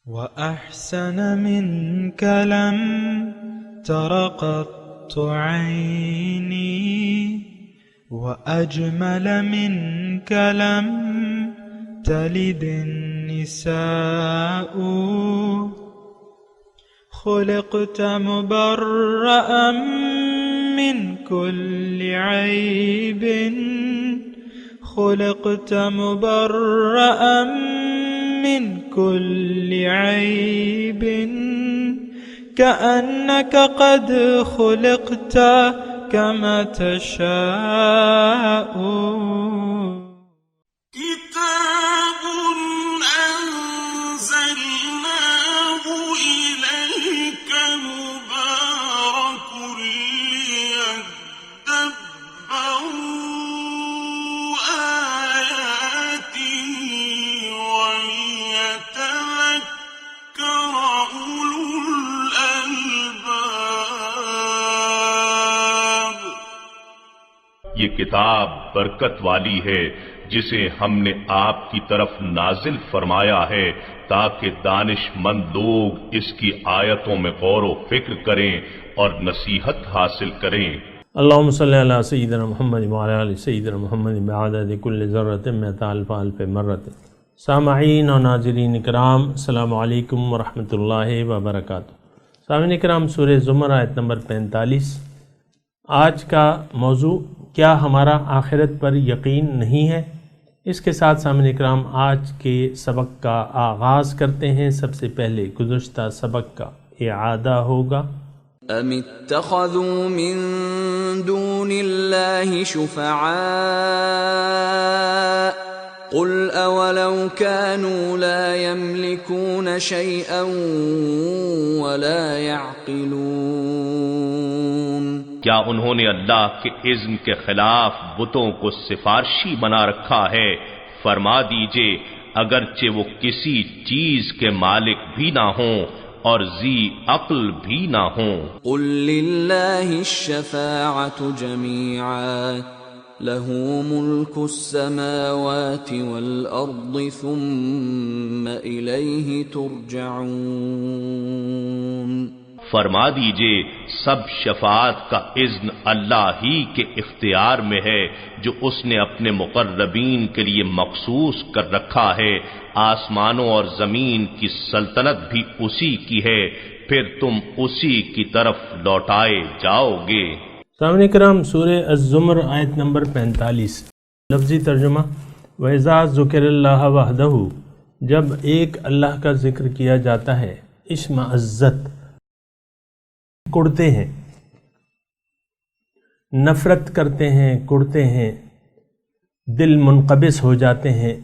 وأحسن منك لم تر قط عيني وأجمل منك لم تلد النساء خلقت مبرأ من كل عيب خلقت مبرأ من كل عيب كأنك قد خلقت كما تشاء كتاب أنزلناه إليك مبارك ليدبروا آياته وليتذكر أولو الألباب۔ یہ کتاب برکت والی ہے جسے ہم نے آپ کی طرف نازل فرمایا ہے تاکہ دانش مند لوگ اس کی آیتوں میں غور و فکر کریں اور نصیحت حاصل کریں۔ اللہم صلی علی سیدنا محمد وعلی آل سیدنا محمد بعدد کل ذرۃ مئۃ الف الف مرۃ۔ سامعین اور ناظرین اکرام، السلام علیکم ورحمۃ اللہ وبرکاتہ۔ سامعین اکرام، سورہ زمر آیت نمبر 45۔ آج کا موضوع کیا ہمارا آخرت پر یقین نہیں ہے؟ اس کے ساتھ سامعین اکرام آج کے سبق کا آغاز کرتے ہیں۔ سب سے پہلے گزشتہ سبق کا اعادہ ہوگا۔ ام اتخذوا من دون اللہ شفعاء قل اولو كانوا لا يملكون شيئا ولا يعقلون۔ کیا انہوں نے اللہ کے اذن کے خلاف بتوں کو سفارشی بنا رکھا ہے؟ فرما دیجئے اگرچہ وہ کسی چیز کے مالک بھی نہ ہوں اور ذی عقل بھی نہ ہوں۔ قل للہ الشفاعۃ جمیعا لہ ملک السماوات والارض ثم الیہ ترجعون۔ فرما دیجئے سب شفاعت کا اذن اللہ ہی کے اختیار میں ہے جو اس نے اپنے مقربین کے لیے مخصوص کر رکھا ہے۔ آسمانوں اور زمین کی سلطنت بھی اسی کی ہے، پھر تم اسی کی طرف لوٹائے جاؤ گے۔ سامعین کرام، سورہ الزمر آیت نمبر 45۔ لفظی ترجمہ: وَإِذَا ذُكِرَ اللَّهُ وَحْدَهُ، جب ایک اللہ کا ذکر کیا جاتا ہے، اشمئزت، کڑتے ہیں، نفرت کرتے ہیں، کڑتے ہیں، دل منقبض ہو جاتے ہیں۔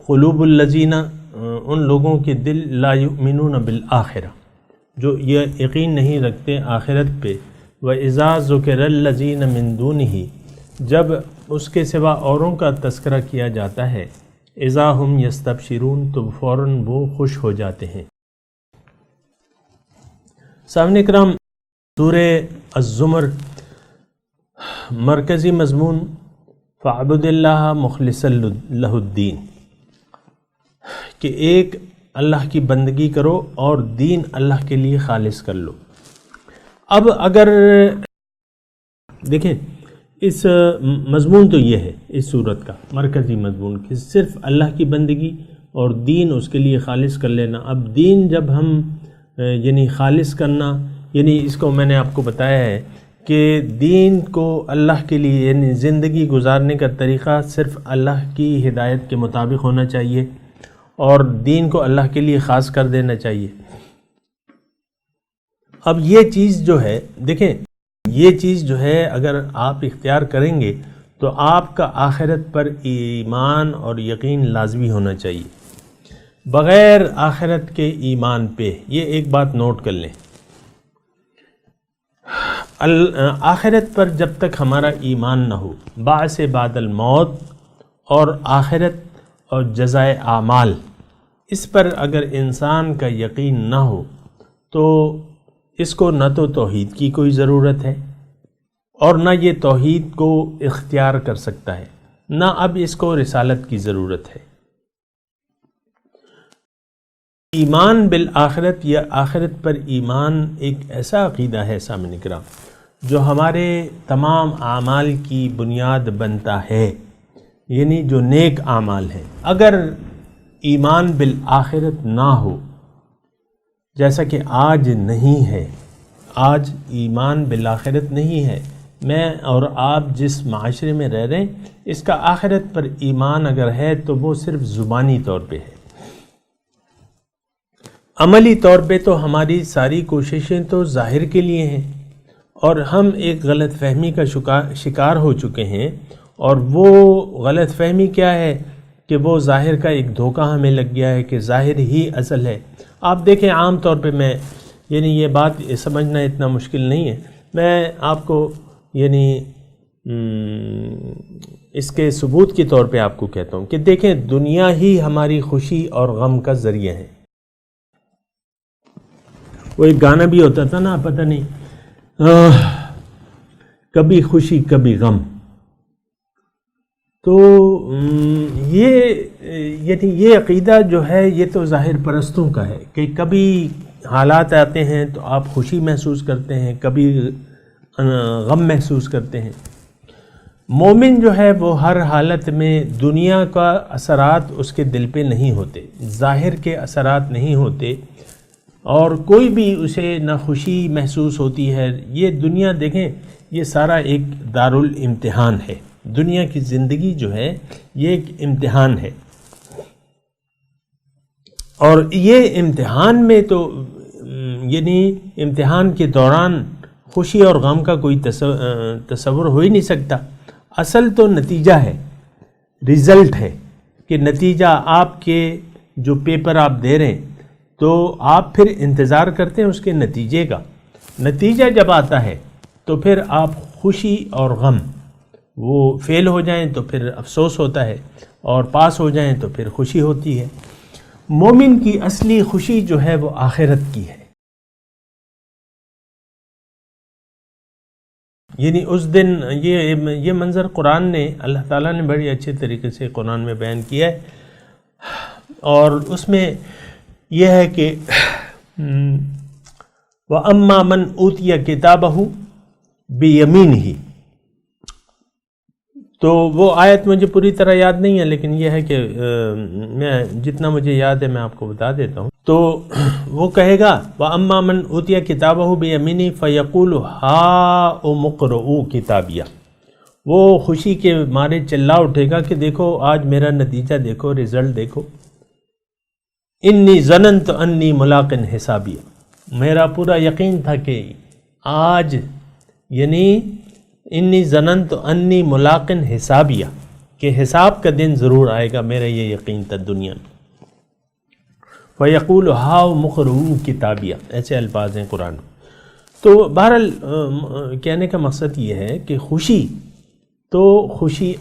قلوب الذین، ان لوگوں کے دل لا یؤمنون بالآخرہ، جو یہ یقین نہیں رکھتے آخرت پہ۔ وَإِذَا ذُكِرَ الَّذِينَ مِن دُونِهِ، جب اس کے سوا اوروں کا تذکرہ کیا جاتا ہے، اِذَا هُمْ يَسْتَبْشِرُونَ، تو فوراً وہ خوش ہو جاتے ہیں۔ سامعین کرام، سورہ الزمر مرکزی مضمون فاعبد اللہ مخلصا لہ الدین، کہ ایک اللہ کی بندگی کرو اور دین اللہ کے لیے خالص کر لو۔ اب اگر دیکھیں، اس مضمون تو یہ ہے اس صورت کا مرکزی مضمون کہ صرف اللہ کی بندگی اور دین اس کے لیے خالص کر لینا۔ اب دین جب ہم یعنی خالص کرنا، یعنی اس کو میں نے آپ کو بتایا ہے کہ دین کو اللہ کے لیے یعنی زندگی گزارنے کا طریقہ صرف اللہ کی ہدایت کے مطابق ہونا چاہیے اور دین کو اللہ کے لیے خاص کر دینا چاہیے۔ اب یہ چیز جو ہے، دیکھیں، یہ چیز جو ہے اگر آپ اختیار کریں گے تو آپ کا آخرت پر ایمان اور یقین لازمی ہونا چاہیے۔ بغیر آخرت کے ایمان پہ یہ ایک بات نوٹ کر لیں، آخرت پر جب تک ہمارا ایمان نہ ہو، بعث بعد الموت اور آخرت اور جزائے اعمال، اس پر اگر انسان کا یقین نہ ہو تو اس کو نہ تو توحید کی کوئی ضرورت ہے اور نہ یہ توحید کو اختیار کر سکتا ہے، نہ اب اس کو رسالت کی ضرورت ہے۔ ایمان بالآخرت یا آخرت پر ایمان ایک ایسا عقیدہ ہے سامعین کرام جو ہمارے تمام اعمال کی بنیاد بنتا ہے، یعنی جو نیک اعمال ہیں۔ اگر ایمان بالآخرت نہ ہو، جیسا کہ آج نہیں ہے، آج ایمان بالآخرت نہیں ہے، میں اور آپ جس معاشرے میں رہ رہے ہیں اس کا آخرت پر ایمان اگر ہے تو وہ صرف زبانی طور پہ ہے، عملی طور پہ تو ہماری ساری کوششیں تو ظاہر کے لیے ہیں، اور ہم ایک غلط فہمی کا شکار ہو چکے ہیں، اور وہ غلط فہمی کیا ہے کہ وہ ظاہر کا ایک دھوکہ ہمیں لگ گیا ہے کہ ظاہر ہی اصل ہے۔ آپ دیکھیں عام طور پہ میں یعنی یہ بات سمجھنا اتنا مشکل نہیں ہے، میں آپ کو یعنی اس کے ثبوت کے طور پہ آپ کو کہتا ہوں کہ دیکھیں دنیا ہی ہماری خوشی اور غم کا ذریعہ ہے۔ وہ ایک گانا بھی ہوتا تھا نا، پتہ نہیں کبھی خوشی کبھی غم، تو یہ عقیدہ جو ہے یہ تو ظاہر پرستوں کا ہے کہ کبھی حالات آتے ہیں تو آپ خوشی محسوس کرتے ہیں، کبھی غم محسوس کرتے ہیں۔ مومن جو ہے وہ ہر حالت میں دنیا کا اثرات اس کے دل پہ نہیں ہوتے، ظاہر کے اثرات نہیں ہوتے، اور کوئی بھی اسے نہ خوشی محسوس ہوتی ہے۔ یہ دنیا دیکھیں یہ سارا ایک دارالامتحان ہے، دنیا کی زندگی جو ہے یہ ایک امتحان ہے، اور یہ امتحان میں تو یعنی امتحان کے دوران خوشی اور غم کا کوئی تصور ہو ہی نہیں سکتا۔ اصل تو نتیجہ ہے، رزلٹ ہے، کہ نتیجہ آپ کے جو پیپر آپ دے رہے ہیں تو آپ پھر انتظار کرتے ہیں اس کے نتیجے کا۔ نتیجہ جب آتا ہے تو پھر آپ خوشی اور غم، وہ فیل ہو جائیں تو پھر افسوس ہوتا ہے، اور پاس ہو جائیں تو پھر خوشی ہوتی ہے۔ مومن کی اصلی خوشی جو ہے وہ آخرت کی ہے، یعنی اس دن یہ منظر قرآن نے، اللہ تعالیٰ نے بڑی اچھے طریقے سے قرآن میں بیان کیا ہے، اور اس میں یہ ہے کہ وَأَمَّا مَنْ أُوتِيَ كِتَابَهُ بِيَمِينِهِ، تو وہ آیت مجھے پوری طرح یاد نہیں ہے، لیکن یہ ہے کہ میں جتنا مجھے یاد ہے میں آپ کو بتا دیتا ہوں۔ تو وہ کہے گا وَأَمَّا مَنْ أُوتِيَ كِتَابَهُ بِيَمِينِهِ فَيَقُولُ هَاؤُمُ اقْرَءُوا كِتَابِيَهْ، وہ خوشی کے مارے چلا اٹھے گا کہ دیکھو آج میرا نتیجہ دیکھو، رزلٹ دیکھو، انی ظننت انی ملاق حسابیہ، میرا پورا یقین تھا کہ آج یعنی انی ظننت انی ملاق حسابیہ، کہ حساب کا دن ضرور آئے گا، میرا یہ یقین تھا دنیا میں۔ فَيَقُولُ هَاؤُمُ اقْرَءُوا كِتَابِيَهْ، ایسے الفاظ ہیں قرآن میں۔ تو بہرحال کہنے کا مقصد یہ ہے کہ خوشی تو خوشی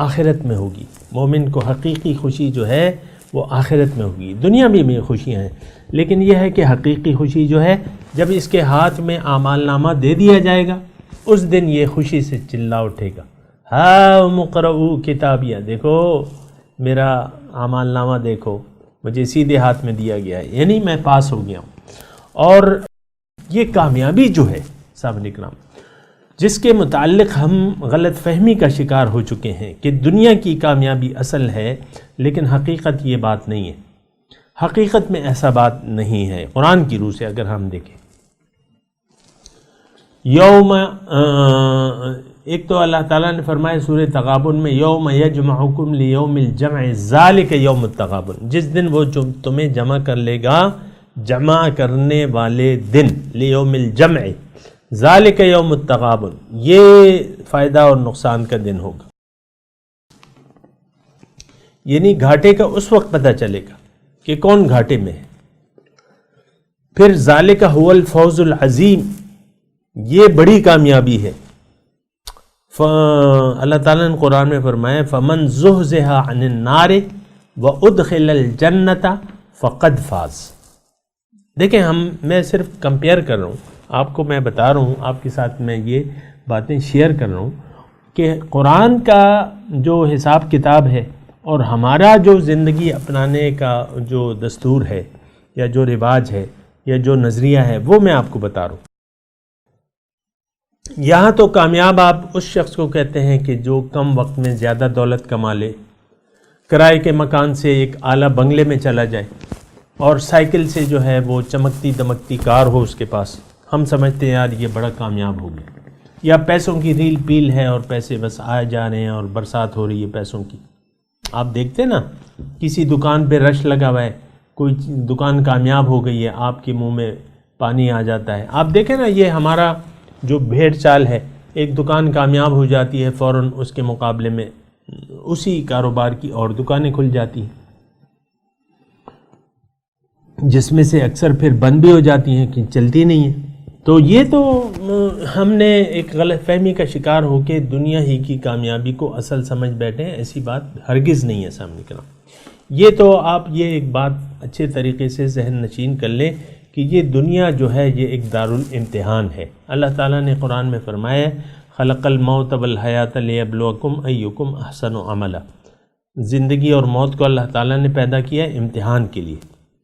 آخرت میں ہوگی، مومن کو حقیقی خوشی جو ہے وہ آخرت میں ہوگی۔ دنیا میں خوشیاں ہیں، لیکن یہ ہے کہ حقیقی خوشی جو ہے جب اس کے ہاتھ میں اعمال نامہ دے دیا جائے گا اس دن یہ خوشی سے چلا اٹھے گا، ہاؤم اقرءوا کتابیہ، دیکھو میرا اعمال نامہ دیکھو، مجھے سیدھے ہاتھ میں دیا گیا ہے، یعنی میں پاس ہو گیا ہوں۔ اور یہ کامیابی جو ہے سامعین کرام، جس کے متعلق ہم غلط فہمی کا شکار ہو چکے ہیں کہ دنیا کی کامیابی اصل ہے، لیکن حقیقت یہ بات نہیں ہے، حقیقت میں ایسا بات نہیں ہے۔ قرآن کی روح سے اگر ہم دیکھیں، یوم ایک تو اللہ تعالیٰ نے فرمایا سورہ تغابن میں یوم یجمعکم لیوم الجمع ذالک یوم التغابن، جس دن وہ جو تمہیں جمع کر لے گا، جمع کرنے والے دن، لیوم الجمع ذالک یوم التغابن، یہ فائدہ اور نقصان کا دن ہوگا، یعنی گھاٹے کا اس وقت پتہ چلے گا کہ کون گھاٹے میں ہے۔ پھر ذالک هو الفوز العظیم، یہ بڑی کامیابی ہے۔ اللہ تعالیٰ نے قرآن میں فرمایا فَمَنْ زُحْزِحَ عَنِ النَّارِ وَأُدْخِلَ الْجَنَّةَ فَقَدْ فَازَ۔ دیکھیں میں صرف کمپیئر کر رہا ہوں، آپ کو میں بتا رہا ہوں، آپ کے ساتھ میں یہ باتیں شیئر کر رہا ہوں کہ قرآن کا جو حساب کتاب ہے اور ہمارا جو زندگی اپنانے کا جو دستور ہے، یا جو رواج ہے یا جو نظریہ ہے وہ میں آپ کو بتا رہا ہوں۔ یہاں تو کامیاب آپ اس شخص کو کہتے ہیں کہ جو کم وقت میں زیادہ دولت کما لے، کرائے کے مکان سے ایک اعلیٰ بنگلے میں چلا جائے اور سائیکل سے جو ہے وہ چمکتی دمکتی کار ہو اس کے پاس، ہم سمجھتے ہیں یار یہ بڑا کامیاب ہو گیا۔ یا پیسوں کی ریل پیل ہے اور پیسے بس آئے جا رہے ہیں اور برسات ہو رہی ہے پیسوں کی۔ آپ دیکھتے ہیں نا کسی دکان پہ رش لگا ہوا ہے، کوئی دکان کامیاب ہو گئی ہے، آپ کے منہ میں پانی آ جاتا ہے۔ آپ دیکھیں نا یہ ہمارا جو بھیڑ چال ہے، ایک دکان کامیاب ہو جاتی ہے فوراً اس کے مقابلے میں اسی کاروبار کی اور دکانیں کھل جاتی ہیں، جس میں سے اکثر پھر بند بھی ہو جاتی ہیں کہ چلتی نہیں ہیں۔ تو یہ تو ہم نے ایک غلط فہمی کا شکار ہو کے دنیا ہی کی کامیابی کو اصل سمجھ بیٹھے ہیں، ایسی بات ہرگز نہیں ہے سامنے کرام۔ یہ تو آپ یہ ایک بات اچھے طریقے سے ذہن نشین کر لیں کہ یہ دنیا جو ہے یہ ایک دارالامتحان ہے۔ اللہ تعالیٰ نے قرآن میں فرمایا ہے خلق الموت والحیات لیبلوکم ایکم احسن عملا، زندگی اور موت کو اللہ تعالیٰ نے پیدا کیا ہے امتحان کے لیے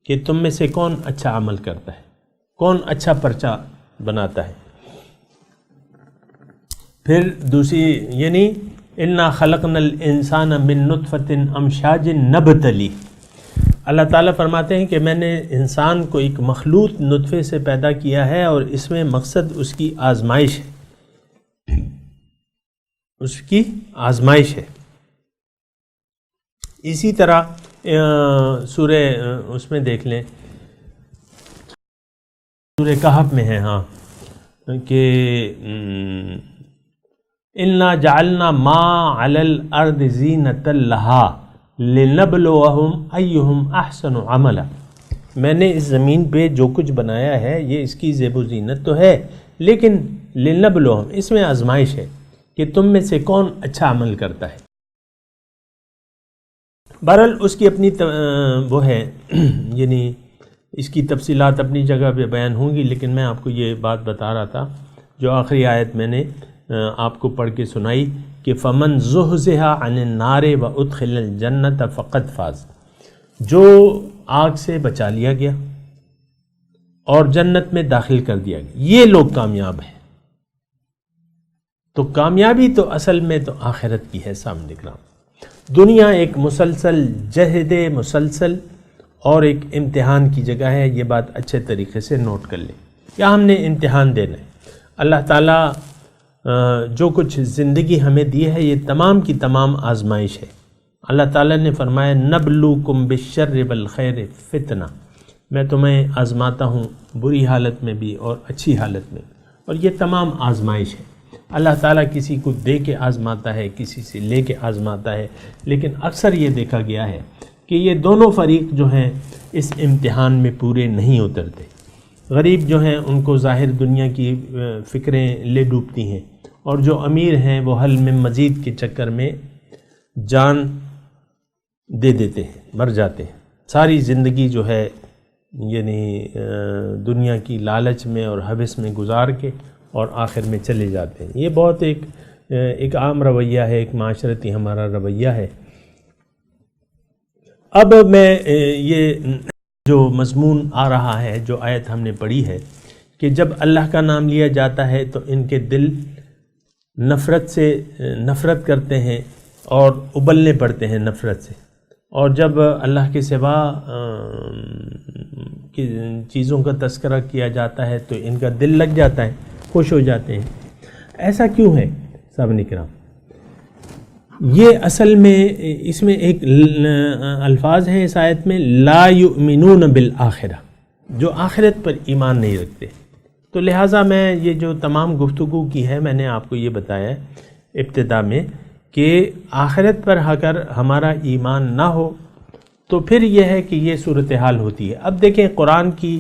کہ تم میں سے کون اچھا عمل کرتا ہے، کون اچھا پرچہ بناتا ہے۔ پھر دوسری یعنی انا خلقنا الانسان من نطفۃ امشاج نبتلی، اللہ تعالیٰ فرماتے ہیں کہ میں نے انسان کو ایک مخلوط نطفے سے پیدا کیا ہے اور اس میں مقصد اس کی آزمائش ہے، اس کی آزمائش ہے۔ اسی طرح سورہ اس میں دیکھ لیں، سورہ کہف میں ہے ہاں کہ انا جعلنا ما علی الارض زینۃ لها لنبلوہم ایہم احسن عملا، میں نے اس زمین پہ جو کچھ بنایا ہے یہ اس کی زیب و زینت تو ہے، لیکن لنبلوہم اس میں آزمائش ہے کہ تم میں سے کون اچھا عمل کرتا ہے۔ بہرحال اس کی اپنی وہ ہے یعنی اس کی تفصیلات اپنی جگہ پہ بیان ہوں گی، لیکن میں آپ کو یہ بات بتا رہا تھا جو آخری آیت میں نے آپ کو پڑھ کے سنائی کہ فمن زحزح عن النار وادخل الجنۃ فقد فاز، جو آگ سے بچا لیا گیا اور جنت میں داخل کر دیا گیا، یہ لوگ کامیاب ہیں۔ تو کامیابی تو اصل میں تو آخرت کی ہے سامنے کرام۔ دنیا ایک مسلسل جہد مسلسل اور ایک امتحان کی جگہ ہے، یہ بات اچھے طریقے سے نوٹ کر لیں۔ کیا ہم نے امتحان دینا ہے؟ اللہ تعالیٰ جو کچھ زندگی ہمیں دی ہے یہ تمام کی تمام آزمائش ہے۔ اللہ تعالیٰ نے فرمایا نبلوکم بالشر والخیر فتنہ، میں تمہیں آزماتا ہوں بری حالت میں بھی اور اچھی حالت میں، اور یہ تمام آزمائش ہے۔ اللہ تعالیٰ کسی کو دے کے آزماتا ہے، کسی سے لے کے آزماتا ہے، لیکن اکثر یہ دیکھا گیا ہے کہ یہ دونوں فریق جو ہیں اس امتحان میں پورے نہیں اترتے۔ غریب جو ہیں ان کو ظاہر دنیا کی فکریں لے ڈوبتی ہیں، اور جو امیر ہیں وہ حل میں مزید کے چکر میں جان دے دیتے ہیں، مر جاتے ہیں، ساری زندگی جو ہے یعنی دنیا کی لالچ میں اور ہوس میں گزار کے اور آخر میں چلے جاتے ہیں۔ یہ بہت ایک عام رویہ ہے، ایک معاشرتی ہمارا رویہ ہے۔ اب میں یہ جو مضمون آ رہا ہے، جو آیت ہم نے پڑھی ہے کہ جب اللہ کا نام لیا جاتا ہے تو ان کے دل نفرت کرتے ہیں اور ابلنے پڑتے ہیں نفرت سے، اور جب اللہ کے سوا کی چیزوں کا تذکرہ کیا جاتا ہے تو ان کا دل لگ جاتا ہے، خوش ہو جاتے ہیں۔ ایسا کیوں ہے صاحب کرام؟ یہ اصل میں اس میں ایک الفاظ ہیں اس آیت میں لا یؤمنون بالآخرہ، جو آخرت پر ایمان نہیں رکھتے۔ تو لہٰذا میں یہ جو تمام گفتگو کی ہے میں نے آپ کو یہ بتایا ہے ابتدا میں کہ آخرت پر اگر ہمارا ایمان نہ ہو تو پھر یہ ہے کہ یہ صورتحال ہوتی ہے۔ اب دیکھیں قرآن کی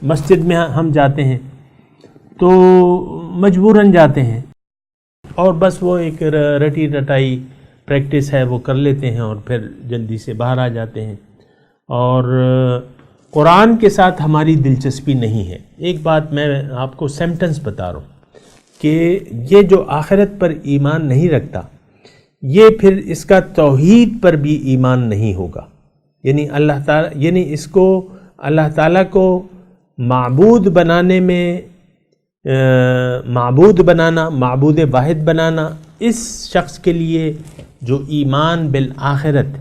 مسجد میں ہم جاتے ہیں تو مجبوراً جاتے ہیں، اور بس وہ ایک رٹی رٹائی پریکٹس ہے وہ کر لیتے ہیں اور پھر جلدی سے باہر آ جاتے ہیں، اور قرآن کے ساتھ ہماری دلچسپی نہیں ہے۔ ایک بات میں آپ کو سینٹنس بتا رہا ہوں کہ یہ جو آخرت پر ایمان نہیں رکھتا یہ پھر اس کا توحید پر بھی ایمان نہیں ہوگا، یعنی اللہ تعالیٰ یعنی اس کو اللہ تعالیٰ کو معبود بنانے میں معبود بنانا، معبود واحد بنانا، اس شخص کے لیے جو ایمان بالآخرت،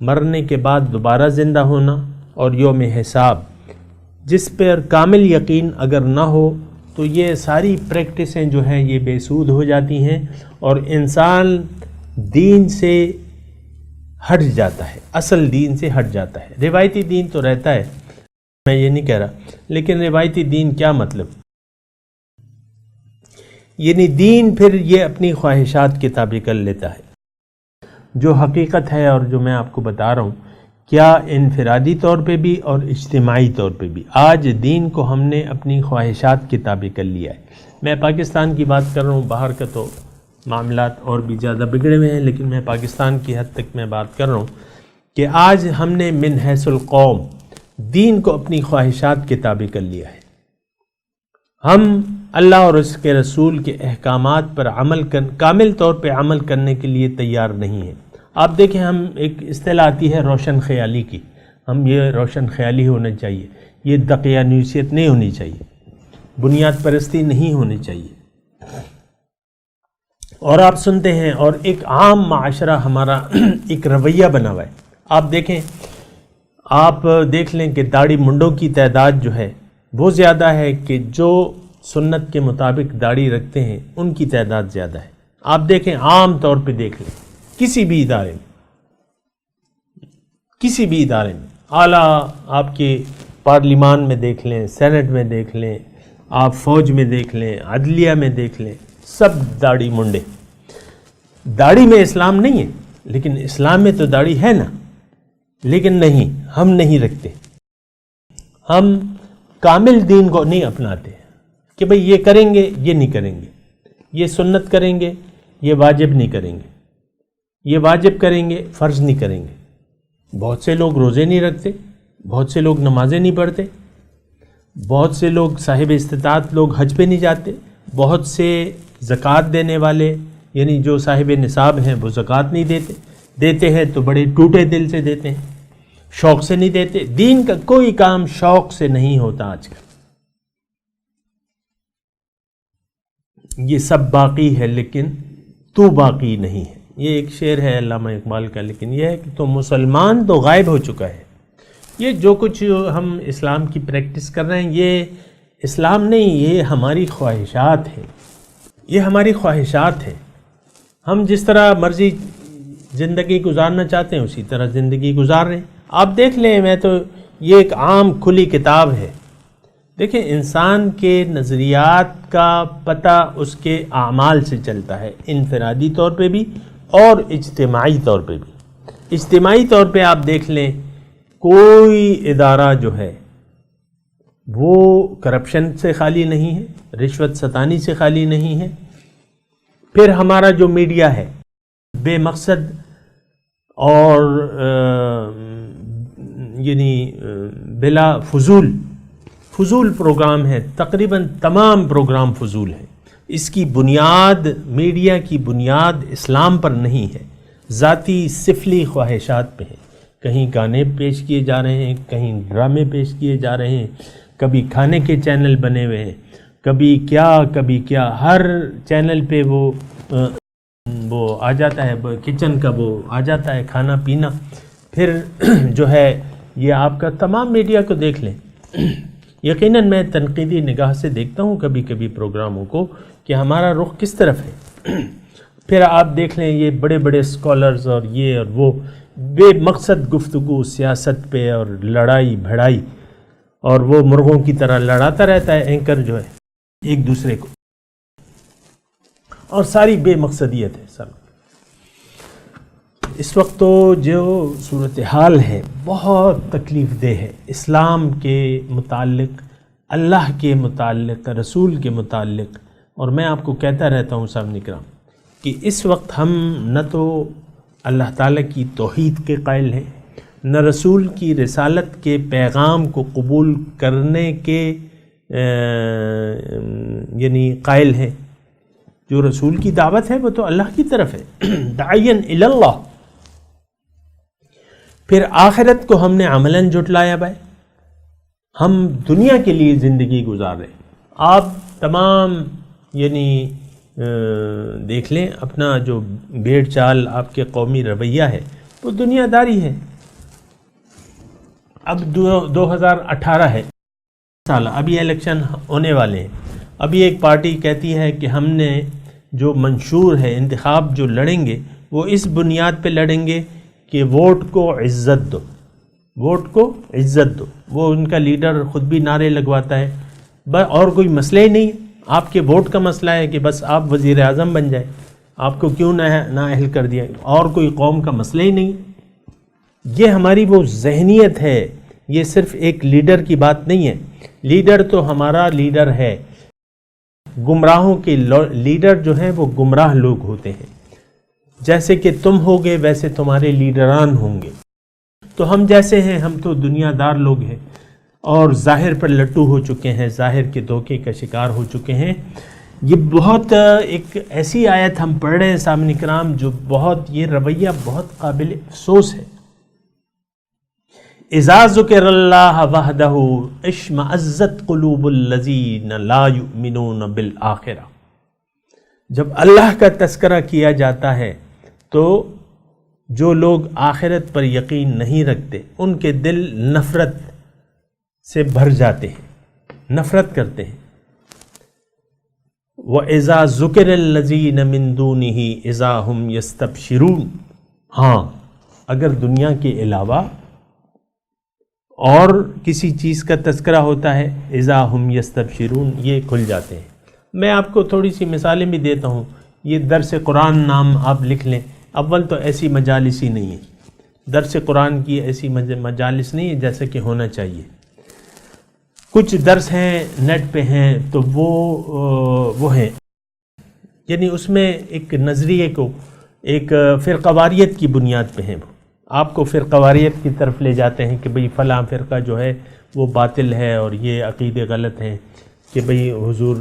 مرنے کے بعد دوبارہ زندہ ہونا اور یوم حساب، جس پر کامل یقین اگر نہ ہو تو یہ ساری پریکٹسیں جو ہیں یہ بے سود ہو جاتی ہیں اور انسان دین سے ہٹ جاتا ہے، اصل دین سے ہٹ جاتا ہے۔ روایتی دین تو رہتا ہے، میں یہ نہیں کہہ رہا، لیکن روایتی دین کیا مطلب؟ یعنی دین پھر یہ اپنی خواہشات کے تابع کر لیتا ہے۔ جو حقیقت ہے اور جو میں آپ کو بتا رہا ہوں، کیا انفرادی طور پہ بھی اور اجتماعی طور پہ بھی آج دین کو ہم نے اپنی خواہشات کے تابع کر لیا ہے۔ میں پاکستان کی بات کر رہا ہوں، باہر کا تو معاملات اور بھی زیادہ بگڑے ہوئے ہیں، لیکن میں پاکستان کی حد تک میں بات کر رہا ہوں کہ آج ہم نے من حیث القوم دین کو اپنی خواہشات کے تابع کر لیا ہے۔ ہم اللہ اور اس کے رسول کے احکامات پر کامل طور پہ عمل کرنے کے لیے تیار نہیں ہیں۔ آپ دیکھیں، ہم ایک اصطلاح آتی ہے روشن خیالی کی، ہم یہ روشن خیالی ہونا چاہیے، یہ دقیانوسیت نہیں ہونی چاہیے، بنیاد پرستی نہیں ہونی چاہیے۔ اور آپ سنتے ہیں، اور ایک عام معاشرہ ہمارا ایک رویہ بنا ہوا ہے۔ آپ دیکھیں، آپ دیکھ لیں کہ داڑھی منڈوں کی تعداد جو ہے وہ زیادہ ہے کہ جو سنت کے مطابق داڑھی رکھتے ہیں ان کی تعداد زیادہ ہے۔ آپ دیکھیں، عام طور پہ دیکھ لیں، کسی بھی ادارے میں اعلیٰ آپ کے پارلیمان میں دیکھ لیں، سینٹ میں دیکھ لیں، آپ فوج میں دیکھ لیں، عدلیہ میں دیکھ لیں، سب داڑھی منڈے۔ داڑھی میں اسلام نہیں ہے، لیکن اسلام میں تو داڑھی ہے نا، لیکن نہیں، ہم نہیں رکھتے، ہم کامل دین کو نہیں اپناتے کہ بھئی یہ کریں گے، یہ نہیں کریں گے، یہ سنت کریں گے، یہ واجب نہیں کریں گے، یہ واجب کریں گے، فرض نہیں کریں گے۔ بہت سے لوگ روزے نہیں رکھتے، بہت سے لوگ نمازیں نہیں پڑھتے، بہت سے لوگ صاحب استطاعت لوگ حج پہ نہیں جاتے، بہت سے زکوٰۃ دینے والے یعنی جو صاحب نصاب ہیں وہ زکوٰۃ نہیں دیتے ہیں تو بڑے ٹوٹے دل سے دیتے ہیں، شوق سے نہیں دیتے۔ دین کا کوئی کام شوق سے نہیں ہوتا آج کل، یہ سب باقی ہے لیکن تو باقی نہیں ہے۔ یہ ایک شعر ہے علامہ اقبال کا، لیکن یہ ہے کہ تو مسلمان تو غائب ہو چکا ہے۔ یہ جو کچھ ہم اسلام کی پریکٹس کر رہے ہیں یہ اسلام نہیں، یہ ہماری خواہشات ہیں، یہ ہماری خواہشات ہیں۔ ہم جس طرح مرضی زندگی گزارنا چاہتے ہیں اسی طرح زندگی گزار رہے ہیں۔ آپ دیکھ لیں، میں تو یہ ایک عام کھلی کتاب ہے، دیکھیں انسان کے نظریات کا پتہ اس کے اعمال سے چلتا ہے، انفرادی طور پہ بھی اور اجتماعی طور پہ بھی۔ اجتماعی طور پہ آپ دیکھ لیں، کوئی ادارہ جو ہے وہ کرپشن سے خالی نہیں ہے، رشوت ستانی سے خالی نہیں ہے۔ پھر ہمارا جو میڈیا ہے بے مقصد اور یعنی بلا فضول پروگرام ہے، تقریباً تمام پروگرام فضول ہیں۔ اس کی بنیاد، میڈیا کی بنیاد اسلام پر نہیں ہے، ذاتی سفلی خواہشات پہ ہے۔ کہیں گانے پیش کیے جا رہے ہیں، کہیں ڈرامے پیش کیے جا رہے ہیں، کبھی کھانے کے چینل بنے ہوئے ہیں، کبھی کیا، ہر چینل پہ وہ آ جاتا ہے، کچن کا وہ آ جاتا ہے، کھانا پینا۔ پھر جو ہے یہ آپ کا تمام میڈیا کو دیکھ لیں، یقیناً میں تنقیدی نگاہ سے دیکھتا ہوں کبھی کبھی پروگراموں کو کہ ہمارا رخ کس طرف ہے۔ پھر آپ دیکھ لیں یہ بڑے بڑے اسکالرز اور یہ اور وہ بے مقصد گفتگو سیاست پہ اور لڑائی بھڑائی، اور وہ مرغوں کی طرح لڑاتا رہتا ہے اینکر جو ہے ایک دوسرے کو، اور ساری بے مقصدیت ہے سب۔ اس وقت تو جو صورتحال ہے بہت تکلیف دہ ہے، اسلام کے متعلق، اللہ کے متعلق، رسول کے متعلق۔ اور میں آپ کو کہتا رہتا ہوں سامعین کرام کہ اس وقت ہم نہ تو اللہ تعالیٰ کی توحید کے قائل ہیں، نہ رسول کی رسالت کے پیغام کو قبول کرنے کے یعنی قائل ہیں۔ جو رسول کی دعوت ہے وہ تو اللہ کی طرف ہے، داعین الی اللہ۔ پھر آخرت کو ہم نے عملاً جھٹلایا بھائی، ہم دنیا کے لیے زندگی گزار رہے ہیں. آپ تمام یعنی دیکھ لیں اپنا جو بھیڑ چال آپ کے قومی رویہ ہے وہ دنیا داری ہے. اب 2018 ہے سال، ابھی الیکشن ہونے والے ہیں. ابھی ایک پارٹی کہتی ہے کہ ہم نے جو منشور ہے انتخاب جو لڑیں گے وہ اس بنیاد پہ لڑیں گے کہ ووٹ کو عزت دو، ووٹ کو عزت دو. وہ ان کا لیڈر خود بھی نعرے لگواتا ہے. اور کوئی مسئلہ ہی نہیں ہے، آپ کے ووٹ کا مسئلہ ہے کہ بس آپ وزیر اعظم بن جائیں، آپ کو کیوں نااہل کر دیا، اور کوئی قوم کا مسئلہ ہی نہیں. یہ ہماری وہ ذہنیت ہے. یہ صرف ایک لیڈر کی بات نہیں ہے. لیڈر تو ہمارا لیڈر ہے، گمراہوں کے لیڈر جو ہیں وہ گمراہ لوگ ہوتے ہیں. جیسے کہ تم ہوگے ویسے تمہارے لیڈران ہوں گے. تو ہم جیسے ہیں، ہم تو دنیا دار لوگ ہیں اور ظاہر پر لٹو ہو چکے ہیں، ظاہر کے دھوکے کا شکار ہو چکے ہیں. یہ بہت ایک ایسی آیت ہم پڑھ رہے ہیں سامعین کرام جو بہت، یہ رویہ بہت قابل افسوس ہے. اذا ذکر اللہ وحدہ اشمئزت قلوب الذین لا یؤمنون بالآخرہ. جب اللہ کا تذکرہ کیا جاتا ہے تو جو لوگ آخرت پر یقین نہیں رکھتے ان کے دل نفرت سے بھر جاتے ہیں، نفرت کرتے ہیں. وَإِذَا ذُكِرَ الَّذِينَ مِن دُونِهِ إِذَا هُمْ يَسْتَبْشِرُونَ. ہاں اگر دنیا کے علاوہ اور کسی چیز کا تذکرہ ہوتا ہے اذا ہم یستبشرون، یہ کھل جاتے ہیں. میں آپ کو تھوڑی سی مثالیں بھی دیتا ہوں. یہ درس قرآن نام آپ لکھ لیں. اول تو ایسی مجالس ہی نہیں ہے، درس قرآن کی ایسی مجالس نہیں ہے جیسے کہ ہونا چاہیے. کچھ درس ہیں نیٹ پہ ہیں تو وہ ہیں یعنی اس میں ایک نظریے کو ایک فرقواریت کی بنیاد پہ ہیں. وہ آپ کو فرقواریت کی طرف لے جاتے ہیں کہ بھئی فلاں فرقہ جو ہے وہ باطل ہے اور یہ عقیدے غلط ہیں کہ بھئی حضور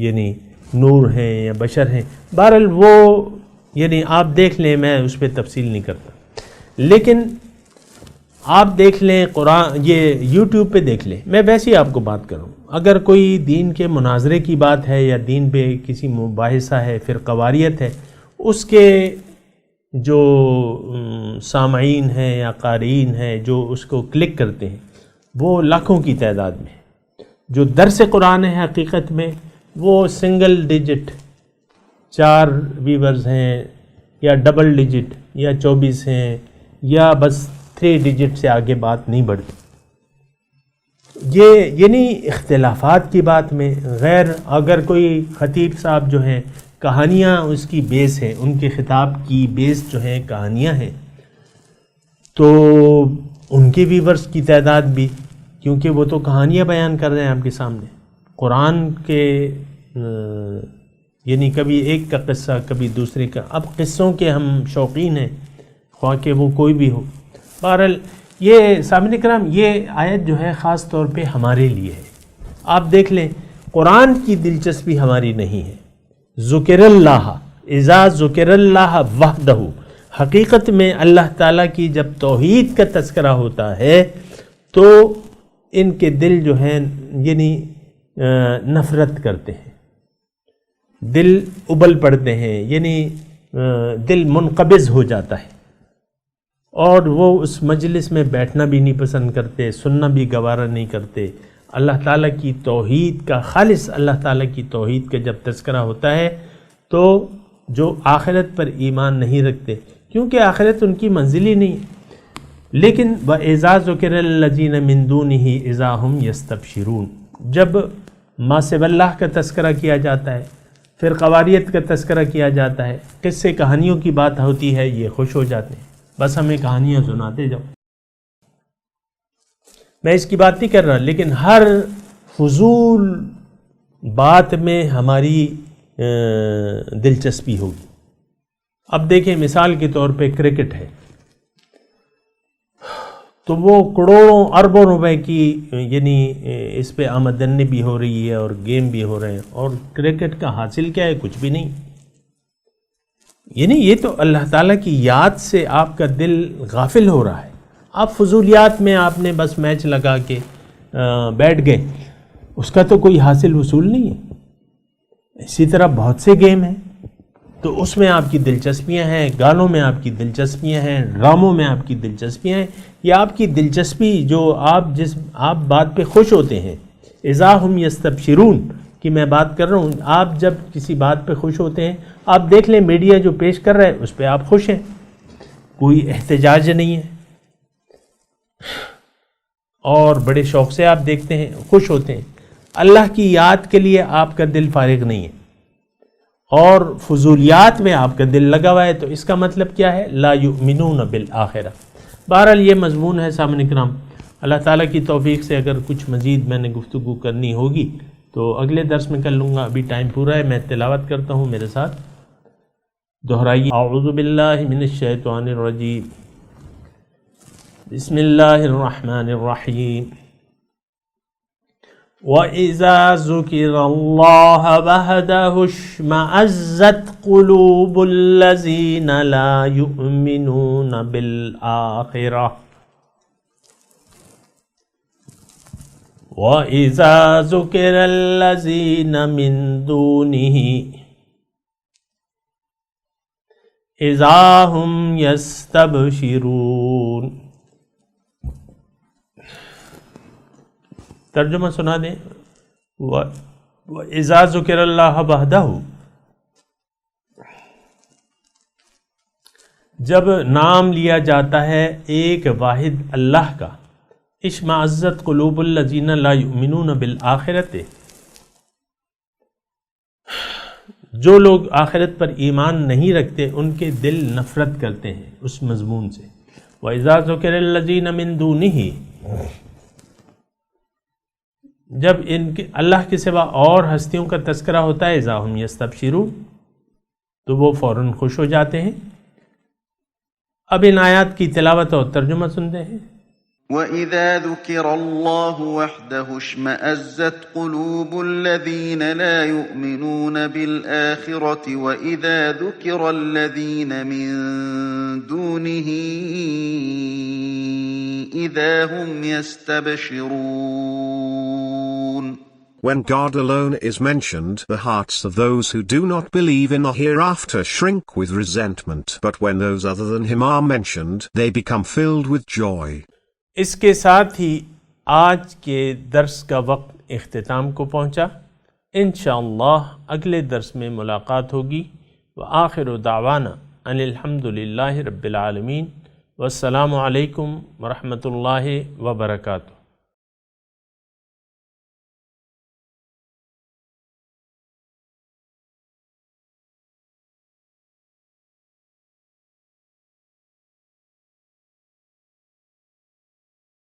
یعنی نور ہیں یا بشر ہیں. بہرحال وہ یعنی آپ دیکھ لیں، میں اس پہ تفصیل نہیں کرتا. لیکن آپ دیکھ لیں قرآن، یہ یوٹیوب پہ دیکھ لیں. میں ویسے ہی آپ کو بات کروں، اگر کوئی دین کے مناظرے کی بات ہے یا دین پہ کسی مباحثہ ہے، فرقواریت ہے، اس کے جو سامعین ہیں یا قارئین ہیں جو اس کو کلک کرتے ہیں وہ لاکھوں کی تعداد میں. جو درس قرآن ہے حقیقت میں وہ سنگل ڈیجٹ 4 ویورز ہیں یا ڈبل ڈیجٹ یا 24 ہیں یا بس 3 ڈیجٹ سے آگے بات نہیں بڑھتی. یہ یعنی اختلافات کی بات میں غیر، اگر کوئی خطیب صاحب جو ہیں کہانیاں اس کی بیس ہے، ان کے خطاب کی بیس جو ہے کہانیاں ہیں، تو ان کے ویورز کی تعداد بھی، کیونکہ وہ تو کہانیاں بیان کر رہے ہیں آپ کے سامنے. قرآن کے یعنی کبھی ایک کا قصہ کبھی دوسرے کا. اب قصوں کے ہم شوقین ہیں، خواہ کہ وہ کوئی بھی ہو. بہرحال یہ سامعین کرام، یہ آیت جو ہے خاص طور پہ ہمارے لیے ہے. آپ دیکھ لیں قرآن کی دلچسپی ہماری نہیں ہے. ذکر اللہ، اذا ذکر اللہ وحدہ، حقیقت میں اللہ تعالیٰ کی جب توحید کا تذکرہ ہوتا ہے تو ان کے دل جو ہیں یعنی نفرت کرتے ہیں، دل ابل پڑتے ہیں، یعنی دل منقبض ہو جاتا ہے اور وہ اس مجلس میں بیٹھنا بھی نہیں پسند کرتے، سننا بھی گوارا نہیں کرتے. اللہ تعالیٰ کی توحید کا، خالص اللہ تعالیٰ کی توحید کا جب تذکرہ ہوتا ہے تو جو آخرت پر ایمان نہیں رکھتے، کیونکہ آخرت ان کی منزل ہی نہیں ہے. لیکن وَإِذَا ذُكِرَ الَّذِينَ مِن دُونِهِ إِذَا هُمْ يَسْتَبْشِرُونَ، جب ما سوى اللہ کا تذکرہ کیا جاتا ہے، فرقواریت کا تذکرہ کیا جاتا ہے، قصے کہانیوں کی بات ہوتی ہے، یہ خوش ہو جاتے ہیں، بس ہمیں کہانیاں سناتے جاؤ. میں اس کی بات نہیں کر رہا، لیکن ہر فضول بات میں ہماری دلچسپی ہوگی. اب دیکھیں مثال کے طور پہ کرکٹ ہے تو وہ کروڑوں اربوں روپے کی یعنی اس پہ آمدنی بھی ہو رہی ہے اور گیم بھی ہو رہے ہیں، اور کرکٹ کا حاصل کیا ہے؟ کچھ بھی نہیں. یعنی یہ تو اللہ تعالیٰ کی یاد سے آپ کا دل غافل ہو رہا ہے. آپ فضولیات میں آپ نے بس میچ لگا کے بیٹھ گئے، اس کا تو کوئی حاصل وصول نہیں ہے۔ اسی طرح بہت سے گیم ہیں، تو اس میں آپ کی دلچسپیاں ہیں، گانوں میں آپ کی دلچسپیاں ہیں، ڈراموں میں آپ کی دلچسپیاں ہیں۔ یہ آپ کی دلچسپی جو آپ بات پہ خوش ہوتے ہیں، اذا ہم یستبشرون کی میں بات کر رہا ہوں، آپ جب کسی بات پہ خوش ہوتے ہیں، آپ دیکھ لیں میڈیا جو پیش کر رہا ہے اس پہ آپ خوش ہیں، کوئی احتجاج نہیں ہے، اور بڑے شوق سے آپ دیکھتے ہیں، خوش ہوتے ہیں۔ اللہ کی یاد کے لیے آپ کا دل فارغ نہیں ہے اور فضولیات میں آپ کا دل لگا ہوا ہے، تو اس کا مطلب کیا ہے؟ لا یؤمنون بالآخرہ۔ بہرحال یہ مضمون ہے سامعین کرام، اللہ تعالیٰ کی توفیق سے اگر کچھ مزید میں نے گفتگو کرنی ہوگی تو اگلے درس میں کر لوں گا۔ ابھی ٹائم پورا ہے، میں تلاوت کرتا ہوں، میرے ساتھ دہرائیے۔ اعوذ باللہ من الشیطان الرجیم، بسم اللہ الرحمن الرحیم۔ وَإِذَا ذُكِرَ اللَّهَ وَحْدَهُ اشْمَأَزَّتْ قُلُوبُ الَّذِينَ لَا يُؤْمِنُونَ بِالْآخِرَةِ وَإِذَا ذُكِرَ الَّذِينَ مِن دُونِهِ إِذَا هُمْ يَسْتَبْشِرُونَ۔ ترجمہ سنا دیں۔ وَإِذَا ذُكِرَ اللَّهُ وَحْدَهُ، جب نام لیا جاتا ہے ایک واحد اللہ کا، اشمعزت قلوب الذین لا یؤمنون بالآخرۃ، جو لوگ آخرت پر ایمان نہیں رکھتے ان کے دل نفرت کرتے ہیں اس مضمون سے۔ وَإِذَا ذُكِرَ الَّذِينَ مِن دُونِهِ، جب ان کے اللہ کے سوا اور ہستیوں کا تذکرہ ہوتا ہے، اذا ہم یستبشرون، تو وہ فوراً خوش ہو جاتے ہیں۔ اب ان آیات کی تلاوت اور ترجمہ سنتے ہیں۔ وَإِذَا ذُكِرَ اللَّهُ وَحْدَهُ اشْمَأَزَّتْ قُلُوبُ الَّذِينَ لَا يُؤْمِنُونَ بِالْآخِرَةِ وَإِذَا ذُكِرَ الَّذِينَ مِن دُونِهِ إِذَا هُمْ يَسْتَبْشِرُونَ۔ When God alone is mentioned, the hearts of those who do not believe in the hereafter shrink with resentment, but when those other than him are mentioned, they become filled with joy۔ اس کے ساتھ ہی آج کے درس کا وقت اختتام کو پہنچا۔ انشاءاللہ اگلے درس میں ملاقات ہوگی۔ وآخر دعوانا ان الحمد للہ رب العالمین، والسلام علیکم ورحمۃ اللہ وبرکاتہ۔